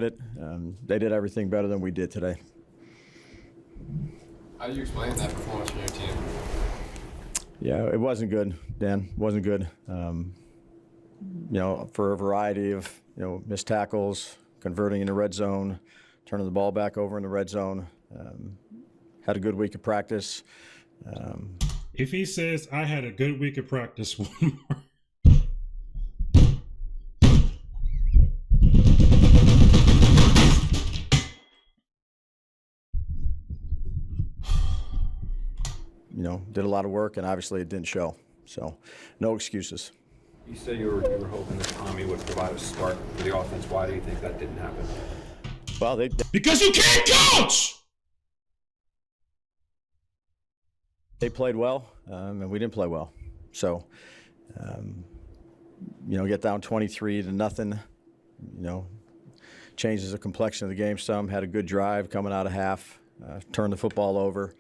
They did everything better than we did today. How do you explain that performance from your team? Yeah, it wasn't good, Dan. It wasn't good. For a variety of, missed tackles, converting in the red zone, turning the ball back over in the red zone. Had a good week of practice. If he says, I had a good week of practice, one more. Did a lot of work, and obviously it didn't show. So, no excuses. You said you were hoping that Tommy would provide a spark for the offense. Why do you think that didn't happen? Well, because you can't coach! They played well, and we didn't play well. So, get down 23-0, changes the complexion of the game some. Had a good drive coming out of half, turned the football over.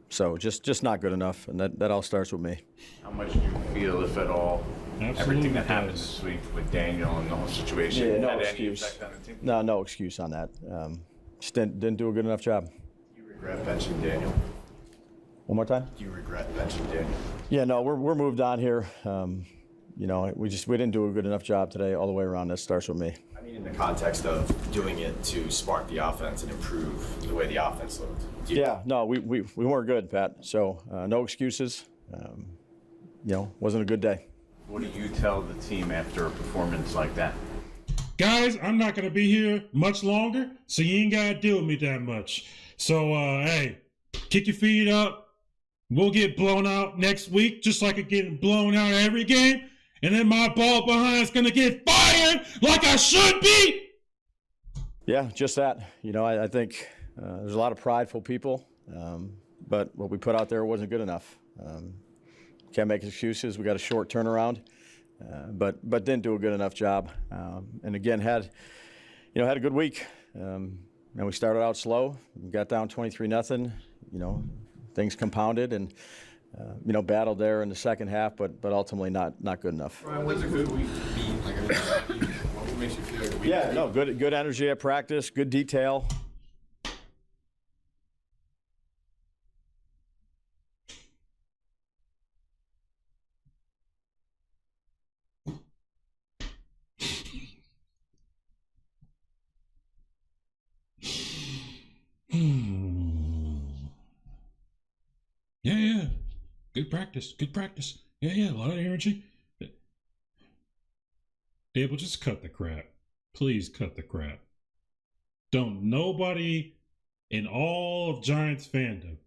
So just not good enough, and that all starts with me. How much do you feel, if at all, everything that happened this week with Daniel and the whole situation? Yeah, no had excuse. Any effect on the team? No excuse on that. Just didn't do a good enough job. Do you regret benching Daniel? One more time? Do you regret benching Daniel? Yeah, no, we're moved on here. We didn't do a good enough job today all the way around. That starts with me. I mean, in the context of doing it to spark the offense and improve the way the offense looked. Yeah, no, we weren't good, Pat. So no excuses. Wasn't a good day. What do you tell the team after a performance like that? Guys, I'm not going to be here much longer, so you ain't got to deal with me that much. So, hey, kick your feet up. We'll get blown out next week, just like it getting blown out every game. And then my ball behind's going to get fired like I should be. Yeah, just that. I think there's a lot of prideful people, but what we put out there wasn't good enough. Can't make excuses. We got a short turnaround, but didn't do a good enough job. And again, had a good week. And we started out slow. We got down 23-0. Things compounded and battled there in the second half, but ultimately not good enough. Brian, what's a good week to be? What makes you feel like a week? Yeah, no, good energy at practice, good detail. Yeah. Good practice. Yeah, a lot of energy. Dable, just cut the crap. Please cut the crap. Don't nobody in all of Giants fandom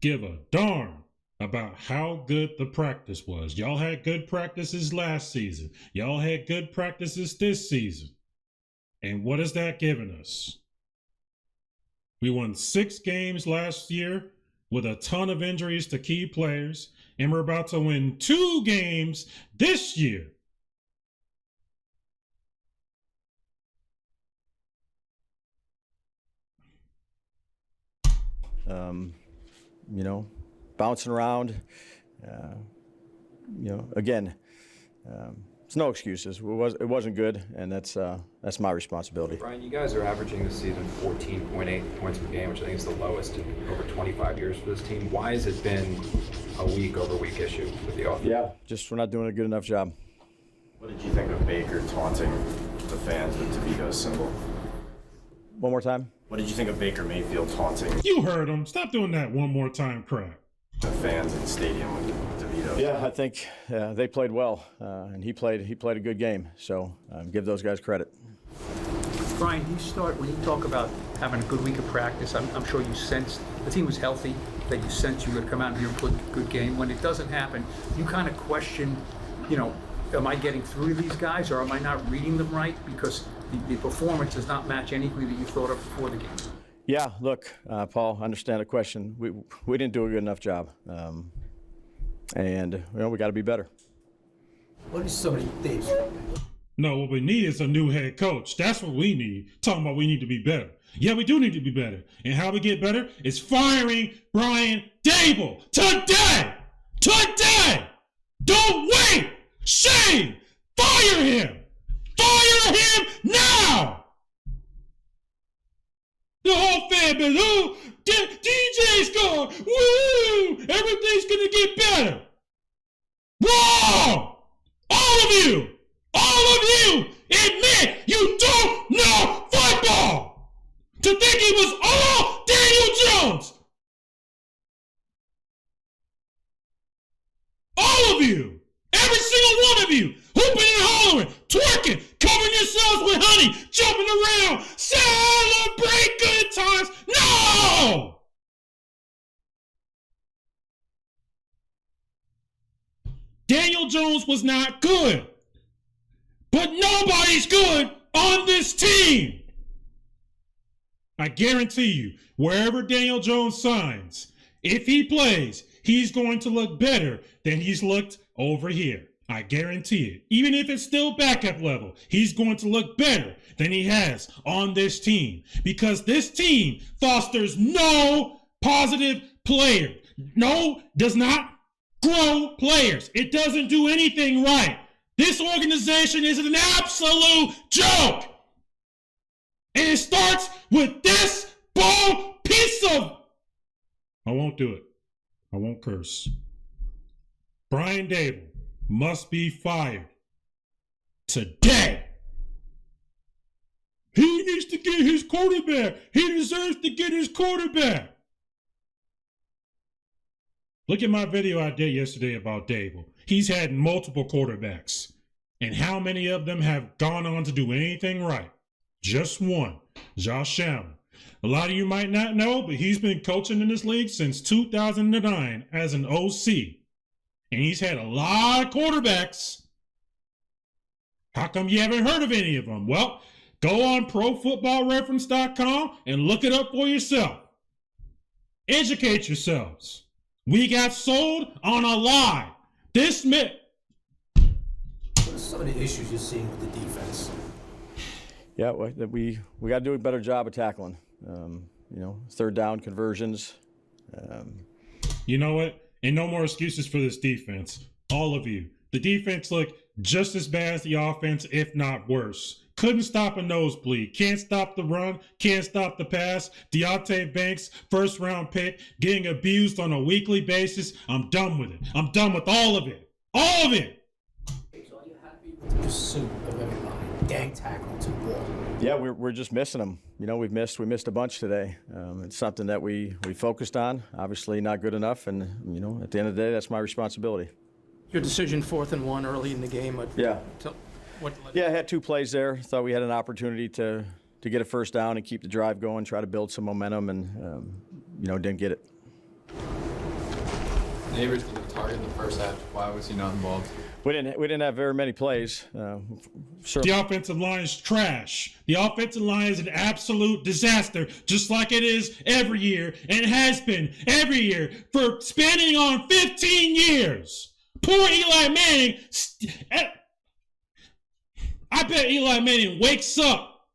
give a darn about how good the practice was. Y'all had good practices last season. Y'all had good practices this season. And what has that given us? We won 6 games last year with a ton of injuries to key players, and we're about to win 2 games this year. Bouncing around, again, it's no excuses. It wasn't good, and that's my responsibility. Brian, you guys are averaging this season 14.8 points per game, which I think is the lowest in over 25 years for this team. Why has it been a week-over-week issue with the offense? Yeah, just we're not doing a good enough job. What did you think of Baker taunting the fans with DeVito's symbol? One more time? What did you think of Baker Mayfield taunting You heard him. Stop doing that one more time crap. the fans in the stadium with DeVito? Yeah, I think they played well, and he played a good game. So give those guys credit. Brian, when you talk about having a good week of practice, I'm sure you sensed the team was healthy, that you sensed you would come out here and play a good game. When it doesn't happen, you kind of question, am I getting through to these guys, or am I not reading them right? Because the performance does not match anything that you thought of before the game. Yeah, look, Paul, I understand the question. We didn't do a good enough job, and we got to be better. What is somebody thinks? No, what we need is a new head coach. That's what we need. Talking about we need to be better. Yeah, we do need to be better. And how we get better is firing Brian Dable today. Today. Don't wait. Shane, fire him. Fire Fire him now! The whole fan base, oh, DJ's gone, woo! Everything's gonna get better. Wrong! All of you admit you don't know football! To think it was all Daniel Jones! All of you! Every single one of you! Hooping and hollering, twerking, covering yourselves with honey, jumping around, celebrate good times! No! Daniel Jones was not good. But nobody's good on this team. I guarantee you, wherever Daniel Jones signs, if he plays, he's going to look better than he's looked over here. I guarantee it. Even if it's still backup level, he's going to look better than he has on this team. Because this team fosters no positive player. No, does not grow players. It doesn't do anything right. This organization is an absolute joke. And it starts with this ball piece of... I won't do it. I won't curse. Brian Dable must be fired today. He needs to get his quarterback. He deserves to get his quarterback. Look at my video I did yesterday about Dable. He's had multiple quarterbacks. And how many of them have gone on to do anything right? Just one, Josh Allen. A lot of you might not know, but he's been coaching in this league since 2009 as an OC. And he's had a lot of quarterbacks. How come you haven't heard of any of them? Well, go on ProFootballReference.com and look it up for yourself. Educate yourselves. We got sold on a lie. This myth. What are some of the issues you're seeing with the defense? Yeah, we got to do a better job of tackling. Third down conversions. You know what? And no more excuses for this defense. All of you. The defense looked just as bad as the offense, if not worse. Couldn't stop a nosebleed. Can't stop the run. Can't stop the pass. Deontay Banks, first round pick, getting abused on a weekly basis. I'm done with it. I'm done with all of it. All of it. So are you happy with the pursuit of every line? Gang tackle to the ball. Yeah, we're just missing them. We missed a bunch today. It's something that we focused on. Obviously not good enough, and at the end of the day, that's my responsibility. Your decision 4th and 1 early in the game. Yeah. Yeah, I had 2 plays there. Thought we had an opportunity to get a first down and keep the drive going, try to build some momentum, and didn't get it. Neighbors was the target in the first half. Why was he not involved? We didn't have very many plays. The offensive line is trash. The offensive line is an absolute disaster, just like it is every year and has been every year for spanning on 15 years. Poor Eli Manning. I bet Eli Manning wakes up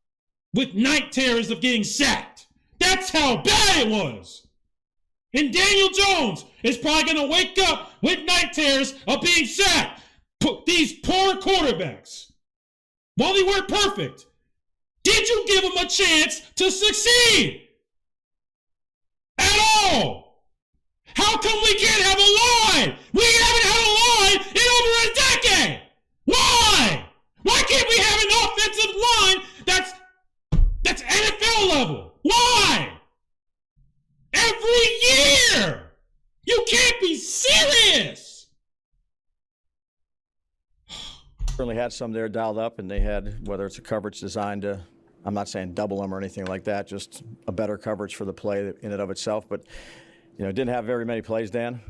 with night terrors of getting sacked. That's how bad it was. And Daniel Jones is probably going to wake up with night terrors of being sacked. These poor quarterbacks, while they weren't perfect, did you give them a chance to succeed? At all? How come we can't have a line? We haven't had a line in over a decade. Why? Why can't we have an offensive line that's NFL level? Why? Every year! You can't be serious! Certainly had some there dialed up, and they had, whether it's a coverage designed to, I'm not saying double them or anything like that, just a better coverage for the play in and of itself. But, didn't have very many plays, Dan.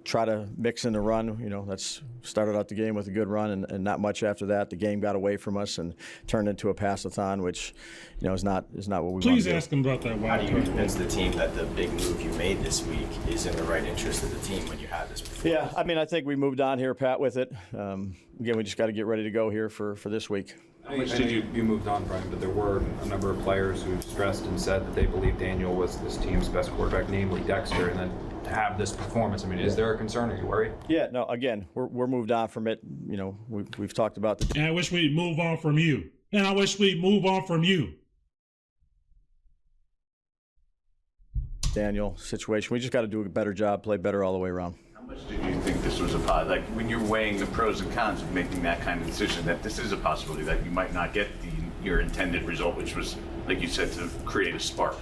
Try to mix in the run. That's started out the game with a good run and not much after that. The game got away from us and turned into a pass-a-thon, which, is not what we want to do. Please ask him about that. How do you convince the team that the big move you made this week is in the right interest of the team when you had this before? Yeah, I think we moved on here, Pat, with it. Again, we just got to get ready to go here for this week. I know you moved on, Brian, but there were a number of players who stressed and said that they believe Daniel was this team's best quarterback, namely Dexter, and then have this performance. I mean, is there a concern? Are you worried? Yeah, no, again, we're moved on from it. You know, we've talked about the And I wish we'd move on from you. And I wish we'd move on from you. Daniel situation. We just got to do a better job, play better all the way around. How much did you think this was a positive? Like when you're weighing the pros and cons of making that kind of decision, that this is a possibility that you might not get your intended result, which was, like you said, to create a spark.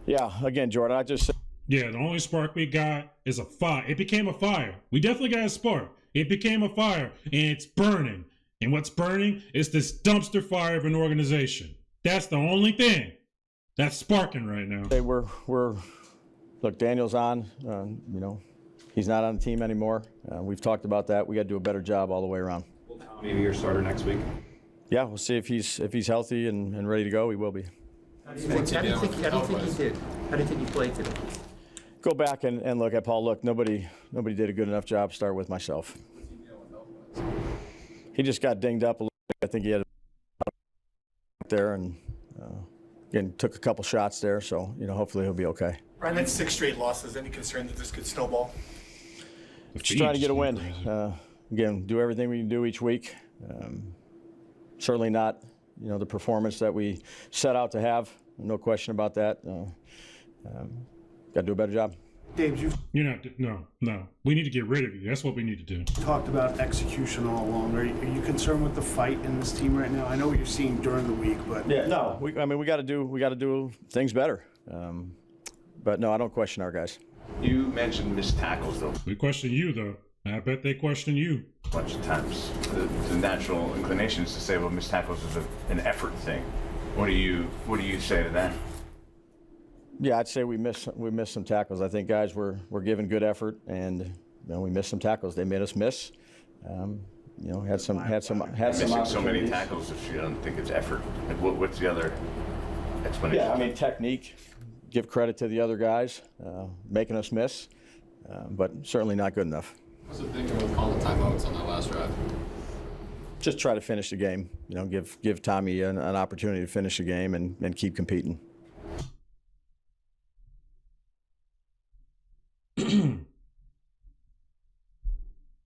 Yeah, again, Jordan, I just Yeah, the only spark we got is a fire. It became a fire. We definitely got a spark. It became a fire, and it's burning. And what's burning is this dumpster fire of an organization. That's the only thing that's sparking right now. say we're look, Daniel's on. You know, he's not on the team anymore. We've talked about that. We got to do a better job all the way around. Will Tommy be your starter next week? Yeah, we'll see if he's healthy and ready to go. He will be. How do you think he did? How do you think he played today? Go back and look at Paul. Look, nobody did a good enough job. Start with myself. He just got dinged up a little bit. I think he had there and again took a couple shots there. So you know, hopefully he'll be okay. Ryan, that's 6 straight losses. Any concern that this could snowball? Just trying to get a win. Again, do everything we can do each week. Certainly not, you know, the performance that we set out to have. No question about that. Got to do a better job. Dave, you've You're not. No. We need to get rid of you. That's what we need to do. talked about execution all along. Are you concerned with the fight in this team right now? I know what you're seeing during the week, but Yeah, no. We got to do things better. But no, I don't question our guys. You mentioned missed tackles, though, We question you, though. I bet they question you. a bunch of times. The natural inclination is to say, well, missed tackles is an effort thing. What do you say to that? Yeah, I'd say we missed some tackles. I think guys were giving good effort, and you know, we missed some tackles. They made us miss. You know, had some Missing so many opportunities. tackles if you don't think it's effort. Like, what's the other explanation? Yeah, I mean technique. Give credit to the other guys, making us miss, but certainly not good enough. What's the thinking with calling timeouts on that last drive? Just try to finish the game. You know, give Tommy an opportunity to finish the game and keep competing.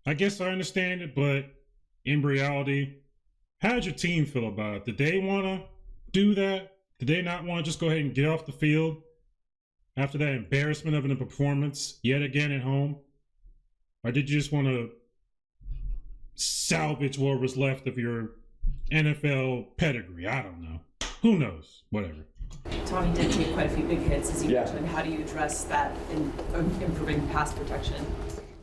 I guess I understand it, but in reality, how did your team feel about it? Did they want to do that? Did they not want to just go ahead and get off the field after that embarrassment of a performance yet again at home? Or did you just want to salvage what was left of your NFL pedigree? I don't know. Who knows? Whatever. Tommy did take quite a few big hits, as you Yeah. mentioned. How do you address that in improving pass protection?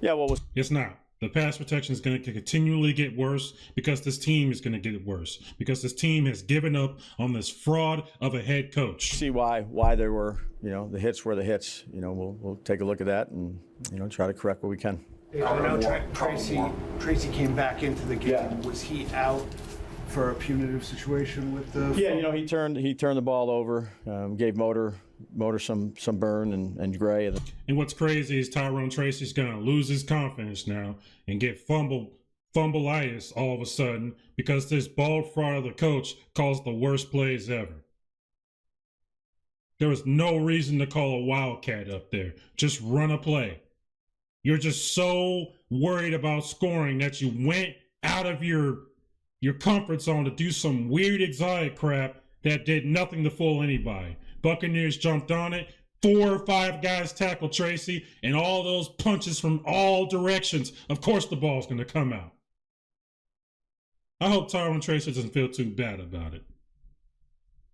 Yeah, well, It's not. The pass protection is going to continually get worse because this team is going to get worse because this team has given up on this fraud of a head coach. see why there were, you know, the hits were the hits. You know, we'll take a look at that and, you know, try to correct what we can. I know Tracy came back into the game. Yeah. Was he out for a punitive situation with the? Yeah, you know, he turned the ball over, gave Motor some burn and Gray. And what's crazy is Tyrone Tracy's going to lose his confidence now and get fumbleitis all of a sudden because this bald fraud of the coach calls the worst plays ever. There was no reason to call a wildcat up there. Just run a play. You're just so worried about scoring that you went out of your comfort zone to do some weird exotic crap that did nothing to fool anybody. Buccaneers jumped on it. 4 or 5 guys tackled Tracy, and all those punches from all directions. Of course the ball's going to come out. I hope Tyrone Tracy doesn't feel too bad about it.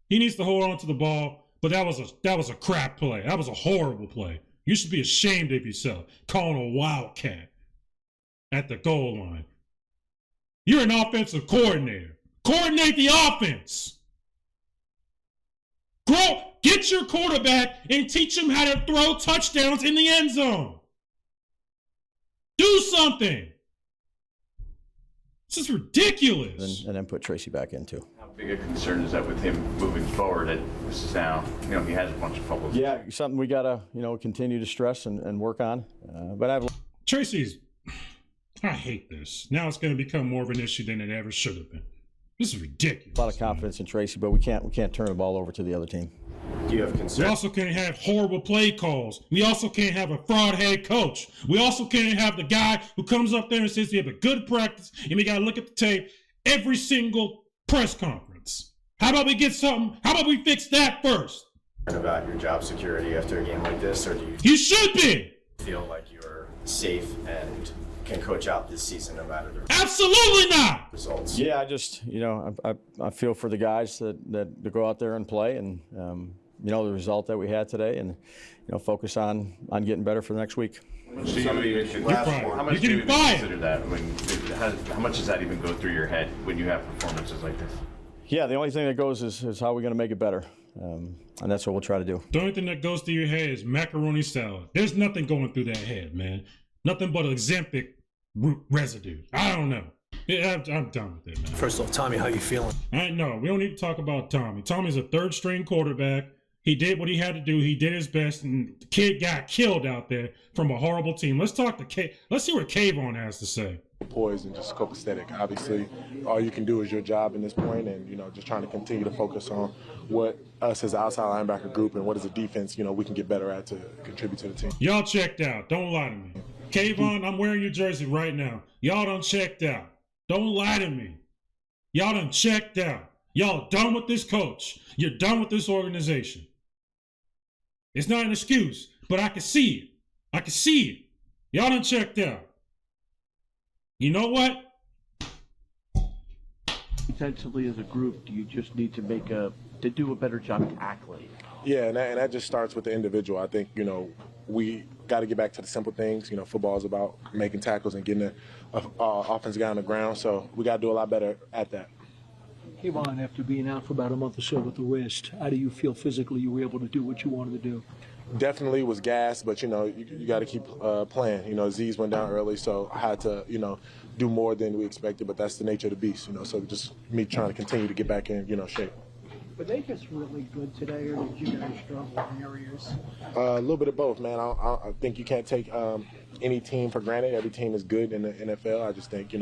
He needs to hold on to the ball, but that was a crap play. That was a horrible play. You should be ashamed of yourself, calling a wildcat at the goal line. You're an offensive coordinator. Coordinate the offense. Get your quarterback and teach him how to throw touchdowns in the end zone. Do something. This is ridiculous. And then put Tracy back in too. How big a concern is that with him moving forward? That this is now, you know, he has a bunch of fumbles. Yeah, something we gotta, you know, continue to stress and work on. But Tracy's. I hate this. Now it's going to become more of an issue than it ever should have been. This is ridiculous. A lot of confidence in Tracy, but we can't turn the ball over to the other team. Do you have We concern? also can't have horrible play calls. We also can't have a fraud head coach. We also can't have the guy who comes up there and says we have a good practice and we got to look at the tape every single press conference. How about we get something? How about we fix that first? About your job security after a game like this, or do you You should be. feel like you're safe and can coach out this season no matter the Absolutely not. results? Yeah, I just, I feel for the guys that go out there and play, and the result that we had today, and focus on getting better for the next week. How much do you You're getting even fired. consider that? How much does that even go through your head when you have performances like this? Yeah, the only thing that goes is how we're going to make it better, and that's what we'll try to do. The only thing that goes through your head is macaroni salad. There's nothing going through that head, man. Nothing but Ozempic residue. I don't know. Yeah, I'm done with it, man. First off, Tommy, how you feeling? No, we don't need to talk about Tommy. Tommy's a third-string quarterback. He did what he had to do. He did his best, and the kid got killed out there from a horrible team. Let's talk to Let's see what Kayvon has to say. Poised and just copacetic. Obviously, all you can do is your job in this point, and just trying to continue to focus on what us as an outside linebacker group and what as a defense, we can get better at to contribute to the team. Y'all checked out. Don't lie to me. Kayvon, I'm wearing your jersey right now. Y'all done checked out. Don't lie to me. Y'all done checked out. Y'all done with this coach. You're done with this organization. It's not an excuse, but I can see it. I can see it. Y'all done checked out. You know what? Defensively as a group, do you just need to do a better job tackling? Yeah, and that just starts with the individual. I think, we got to get back to the simple things. Football is about making tackles and getting the offense guy on the ground, so we got to do a lot better at that. Kayvon, after being out for about a month or so with the wrist, how do you feel physically you were able to do what you wanted to do? Definitely was gassed, but, you got to keep playing. Z's went down early, so I had to, do more than we expected, but that's the nature of the beast, so just me trying to continue to get back in, shape. Were they just really good today, or did you guys struggle in areas? A little bit of both, man. I think you can't take any team for granted. Every team is good in the NFL. I just think,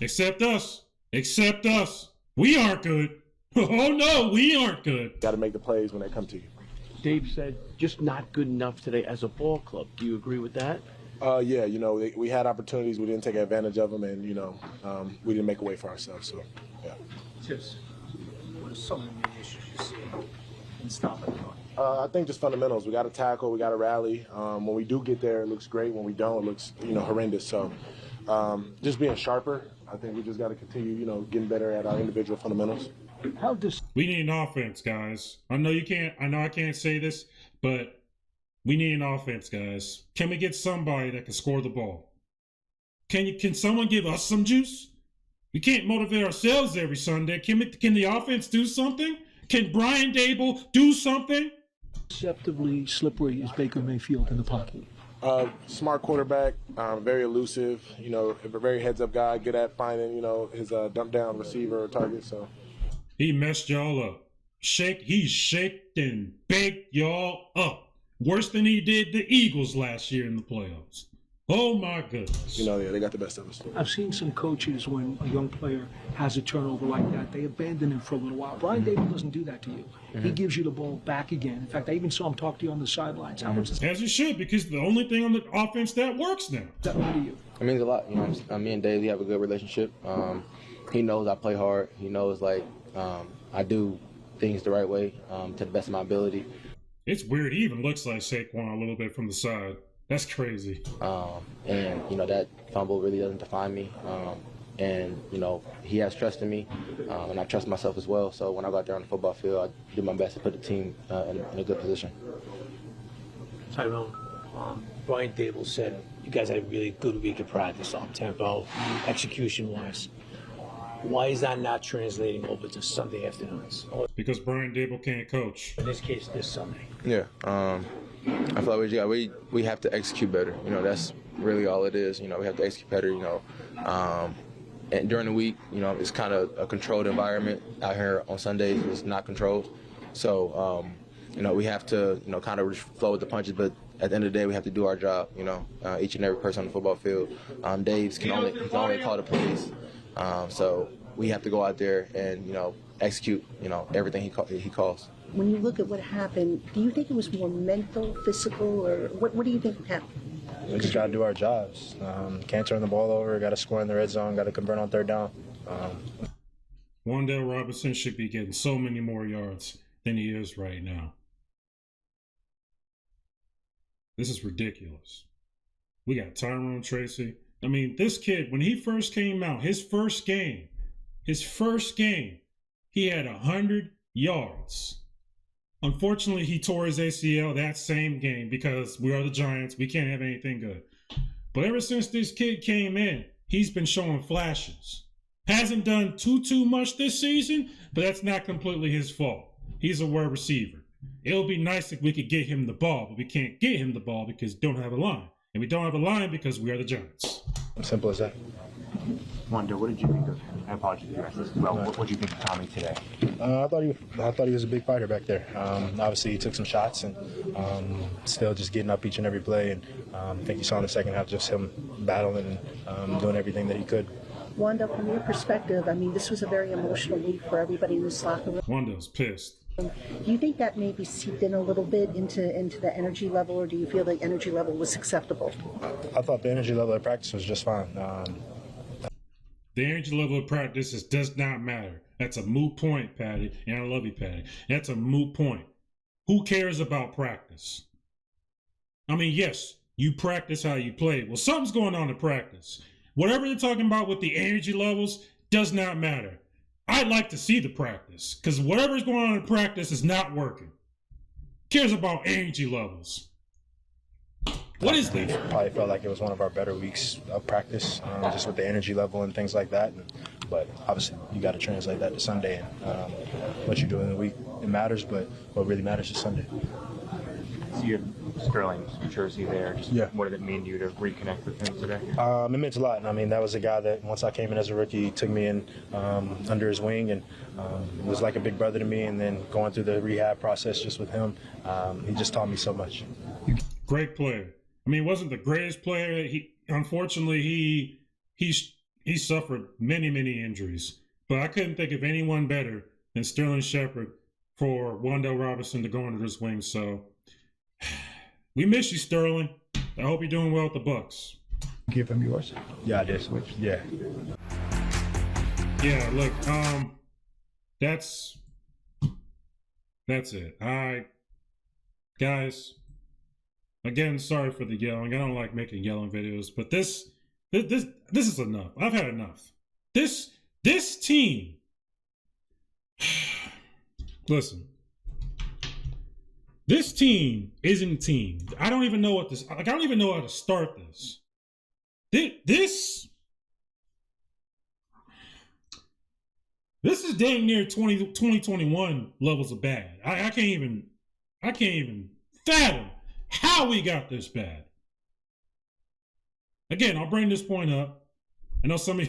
Except us. Except us. We aren't good. Oh, no, we aren't good. Got to make the plays when they come to you. Dave said just not good enough today as a ball club. Do you agree with that? Yeah, we had opportunities. We didn't take advantage of them, and, we didn't make a way for ourselves. So, yeah. Just, what are some of the main issues you see in stopping the run? I think just fundamentals. We got to tackle. We got to rally. When we do get there, it looks great. When we don't, it looks, horrendous. So just being sharper. I think we just got to continue, getting better at our individual fundamentals. We need an offense, guys. I know I can't say this, but we need an offense, guys. Can we get somebody that can score the ball? Can someone give us some juice? We can't motivate ourselves every Sunday. Can the offense do something? Can Brian Dable do something? Deceptively slippery is Baker Mayfield in the pocket. Smart quarterback, very elusive, a very heads-up guy, good at finding, his dump-down receiver or target. So he messed y'all up. He shaked and baked y'all up. Worse than he did the Eagles last year in the playoffs. Oh, my goodness. They got the best of us. I've seen some coaches, when a young player has a turnover like that, they abandon him for a little while. Brian Dable doesn't do that to you. He gives you the ball back again. In fact, I even saw him talk to you on the sidelines. How much As you should, because the only thing on the offense that works now. that mean to you? It means a lot. Me and Dave, we have a good relationship. He knows I play hard. He knows, I do things the right way, to the best of my ability. It's weird. He even looks like Saquon a little bit from the side. That's crazy. And that fumble really doesn't define me. And he has trust in me, and I trust myself as well. So when I go out there on the football field, I do my best to put the team in a good position. Tyrone, Brian Dable said you guys had a really good week of practice on tempo, execution-wise. Why is that not translating over to Sunday afternoons? Because Brian Dable can't coach. In this case, this Sunday. Yeah. I feel like we have to execute better. That's really all it is. We have to execute better. And during the week, it's kind of a controlled environment. Out here on Sundays, it's not controlled. So, we have to, kind of flow with the punches. But at the end of the day, we have to do our job. Each and every person on the football field. Dave's can only call the plays. So we have to go out there and, execute, everything he calls. When you look at what happened, do you think it was more mental, physical, or what do you think happened? We just got to do our jobs. Can't turn the ball over. Got to score in the red zone. Got to convert on third down. Wan'Dale Robinson should be getting so many more yards than he is right now. This is ridiculous. We got Tyrone Tracy. I mean, this kid, when he first came out, his first game, he had 100 yards. Unfortunately, he tore his ACL that same game because we are the Giants. We can't have anything good. But ever since this kid came in, he's been showing flashes. Hasn't done too much this season, but that's not completely his fault. He's a wide receiver. It would be nice if we could get him the ball, but we can't get him the ball because we don't have a line. And we don't have a line because we are the Giants. Simple as that. Wanda, what did you think of him? I apologize if you asked this as well. What did you think of Tommy today? I thought he was a big fighter back there. Obviously, he took some shots and still just getting up each and every play. And I think you saw in the second half just him battling and doing everything that he could. Wanda, from your perspective, I mean, this was a very emotional week for everybody in this locker room. Wanda's pissed. Do you think that maybe seeped in a little bit into the energy level, or do you feel the energy level was acceptable? I thought the energy level of practice was just fine. The energy level of practice does not matter. That's a moot point, Patty, and I love you, Patty. That's a moot point. Who cares about practice? I mean, yes, you practice how you play. Well, something's going on in practice. Whatever they're talking about with the energy levels does not matter. I'd like to see the practice, because whatever's going on in practice is not working. Cares about energy levels. What is We that? probably felt like it was one of our better weeks of practice, just with the energy level and things like that. But obviously, you got to translate that to Sunday. And what you do in the week, it matters, but what really matters is Sunday. So you have Sterling's jersey there. Just what did it mean to you to reconnect with him today? It meant a lot. And I mean, that was a guy that once I came in as a rookie, he took me in under his wing and was like a big brother to me. And then going through the rehab process just with him, he just taught me so much. Great player. I mean, he wasn't the greatest player. Unfortunately, he suffered many injuries. But I couldn't think of anyone better than Sterling Shepard for Wan'Dale Robinson to go under his wing. So we miss you, Sterling. I hope you're doing well with the Bucks. Give him yours. Yeah, I did. Yeah. Yeah, look, that's it. All right, guys. Again, sorry for the yelling. I don't like making yelling videos, but this is enough. I've had enough. This team. Listen. This team isn't a team. I don't even know I don't even know how to start this. This is dang near 2021 levels of bad. I can't even fathom how we got this bad. Again, I'll bring this point up. I know some of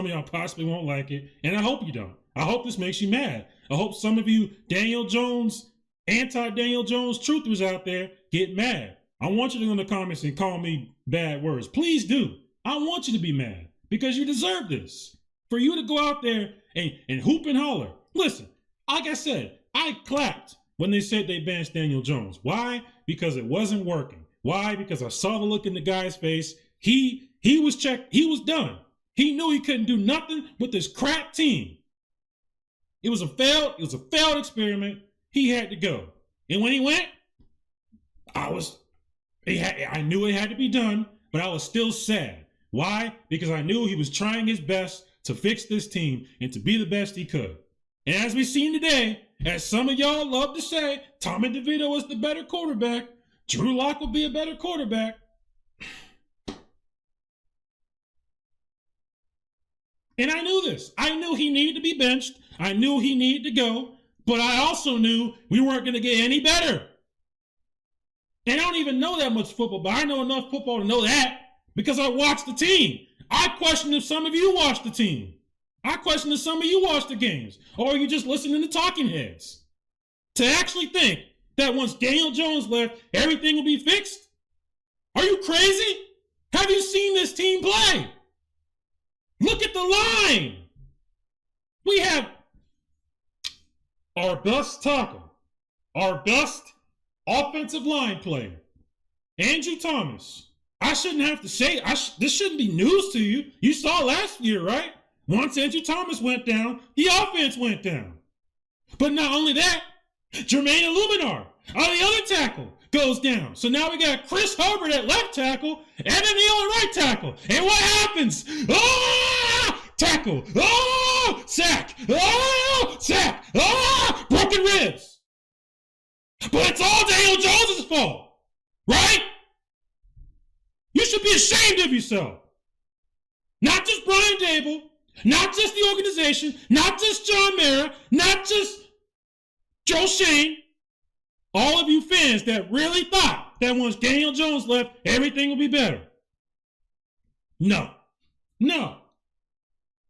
y'all possibly won't like it, and I hope you don't. I hope this makes you mad. I hope some of you Daniel Jones, anti-Daniel Jones truthers out there get mad. I want you to go in the comments and call me bad words. Please do. I want you to be mad because you deserve this. For you to go out there and hoop and holler. Listen, like I said, I clapped when they said they benched Daniel Jones. Why? Because it wasn't working. Why? Because I saw the look in the guy's face. He was checked. He was done. He knew he couldn't do nothing with this crap team. It was a failed experiment. He had to go. And when he went, I knew it had to be done, but I was still sad. Why? Because I knew he was trying his best to fix this team and to be the best he could. And as we've seen today, as some of y'all love to say, Tommy DeVito is the better quarterback. Drew Lock will be a better quarterback. And I knew this. I knew he needed to be benched. I knew he needed to go. But I also knew we weren't going to get any better. And I don't even know that much football, but I know enough football to know that because I watched the team. I question if some of you watched the team. I question if some of you watched the games. Or are you just listening to talking heads? To actually think that once Daniel Jones left, everything will be fixed? Are you crazy? Have you seen this team play? Look at the line. We have our best tackle, our best offensive line player, Andrew Thomas. I shouldn't have to say, this shouldn't be news to you. You saw last year, right? Once Andrew Thomas went down, the offense went down. But not only that, Jermaine Illuminar, the other tackle, goes down. So now we got Chris Hubbard at left tackle, Evan Neal at right tackle. And what happens? Tackle. Sack. Sack. Broken ribs. But it's all Daniel Jones' fault, right? You should be ashamed of yourself. Not just Brian Dable, not just the organization, not just John Mara, not just Joe Shane. All of you fans that really thought that once Daniel Jones left, everything would be better. No. No.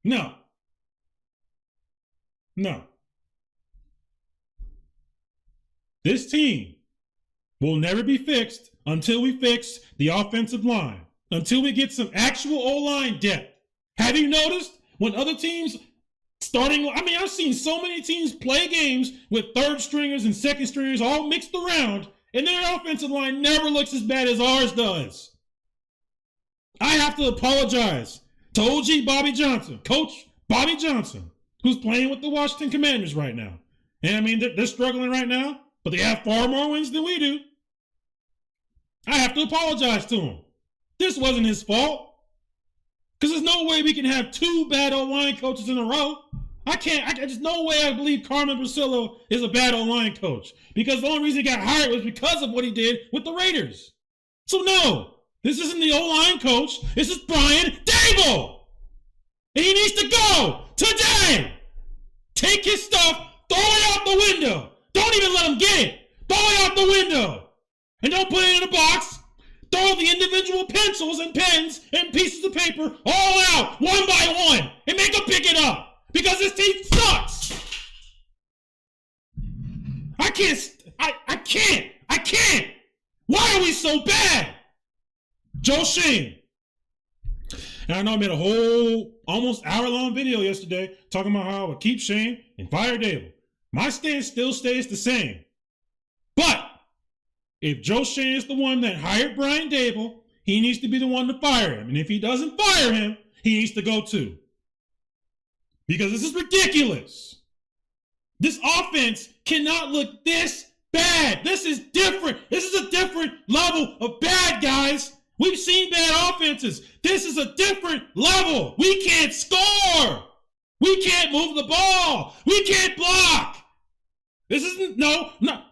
No. No. This team will never be fixed until we fix the offensive line, until we get some actual O-line depth. Have you noticed when other teams I've seen so many teams play games with third stringers and second stringers all mixed around, and their offensive line never looks as bad as ours does. I have to apologize to OG Bobby Johnson, Coach Bobby Johnson, who's playing with the Washington Commanders right now. And I mean, they're struggling right now, but they have far more wins than we do. I have to apologize to him. This wasn't his fault. Because there's no way we can have two bad O-line coaches in a row. There's no way I believe Carmen Brasillo is a bad O-line coach. Because the only reason he got hired was because of what he did with the Raiders. So no, this isn't the O-line coach. This is Brian Dable. And he needs to go today. Take his stuff, throw it out the window. Don't even let him get it. Throw it out the window. And don't put it in a box. Throw the individual pencils and pens and pieces of paper all out, one by one, and make them pick it up. Because this team sucks. I can't. Why are we so bad? Joe Shane. And I know I made a whole almost hour-long video yesterday talking about how I would keep Shane and fire Dable. My stance still stays the same. But if Joe Shane is the one that hired Brian Dable, he needs to be the one to fire him. And if he doesn't fire him, he needs to go too. Because this is ridiculous. This offense cannot look this bad. This is different. This is a different level of bad, guys. We've seen bad offenses. This is a different level. We can't score. We can't move the ball. We can't block. This isn't,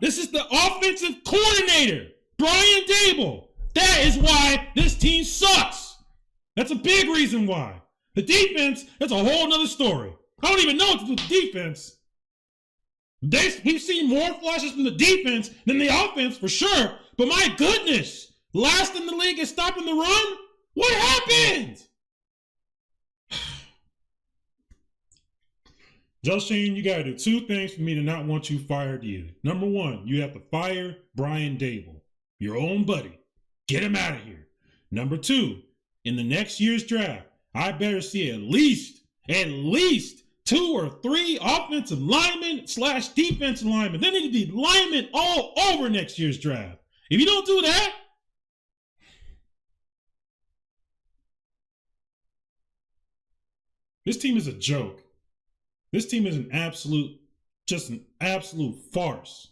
this is the offensive coordinator, Brian Dable. That is why this team sucks. That's a big reason why. The defense, that's a whole nother story. I don't even know what to do with the defense. We've seen more flashes from the defense than the offense for sure. But my goodness, last in the league is stopping the run? What happened? Joe Shane, you got to do two things for me to not want you fired either. Number one, you have to fire Brian Dable, your own buddy. Get him out of here. Number two, in the next year's draft, I better see at least 2 or 3 offensive linemen / defensive linemen. There need to be linemen all over next year's draft. If you don't do that, this team is a joke. This team is an absolute farce.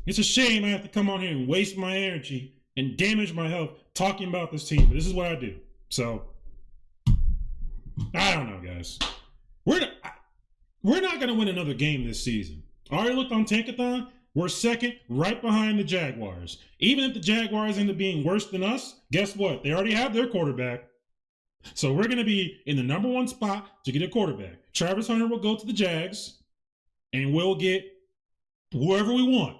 It's a shame I have to come on here and waste my energy and damage my health talking about this team, but this is what I do. So, I don't know, guys. We're not going to win another game this season. I already looked on Tankathon. We're second, right behind the Jaguars. Even if the Jaguars end up being worse than us, guess what? They already have their quarterback. So we're going to be in the number 1 spot to get a quarterback. Travis Hunter will go to the Jags, and we'll get whoever we want.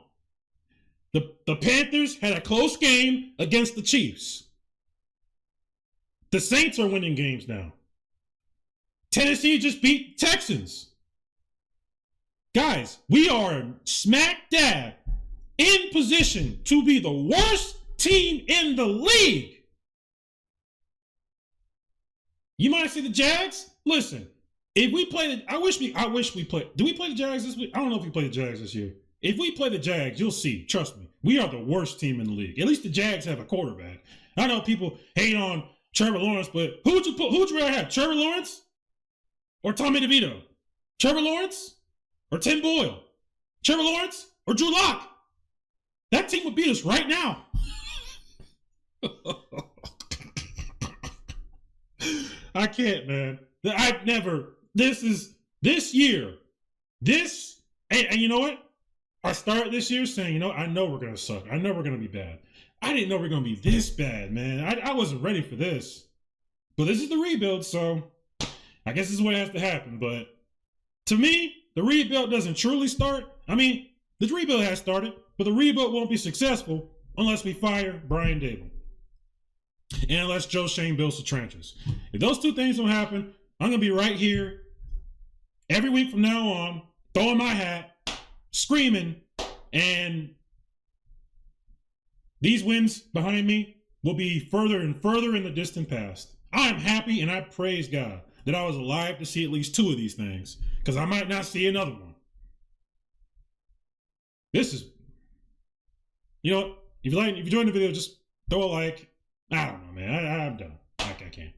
The Panthers had a close game against the Chiefs. The Saints are winning games now. Tennessee just beat Texans. Guys, we are smack dab in position to be the worst team in the league. You might say the Jags? Listen, If we play I wish we played. Do we play the Jags this week? I don't know if we play the Jags this year. If we play the Jags, you'll see. Trust me. We are the worst team in the league. At least the Jags have a quarterback. I know people hate on Trevor Lawrence, but who would you rather have? Trevor Lawrence or Tommy DeVito? Trevor Lawrence or Tim Boyle? Trevor Lawrence or Drew Lock? That team would beat us right now. I can't, man. I've never. This year. And you know what? I started this year saying, I know we're gonna suck. I know we're gonna be bad. I didn't know we were gonna be this bad, man. I wasn't ready for this. But this is the rebuild, so I guess this is what has to happen. But to me, the rebuild doesn't truly start. I mean, the rebuild has started, but the rebuild won't be successful unless we fire Brian Dable. And unless Joe Shane builds the trenches. If those two things don't happen, I'm going to be right here every week from now on, throwing my hat, screaming, and these wins behind me will be further and further in the distant past. I am happy and I praise God that I was alive to see at least two of these things, because I might not see another one. This is, if you enjoyed the video, just throw a like. I don't know, man. I'm done. I can't.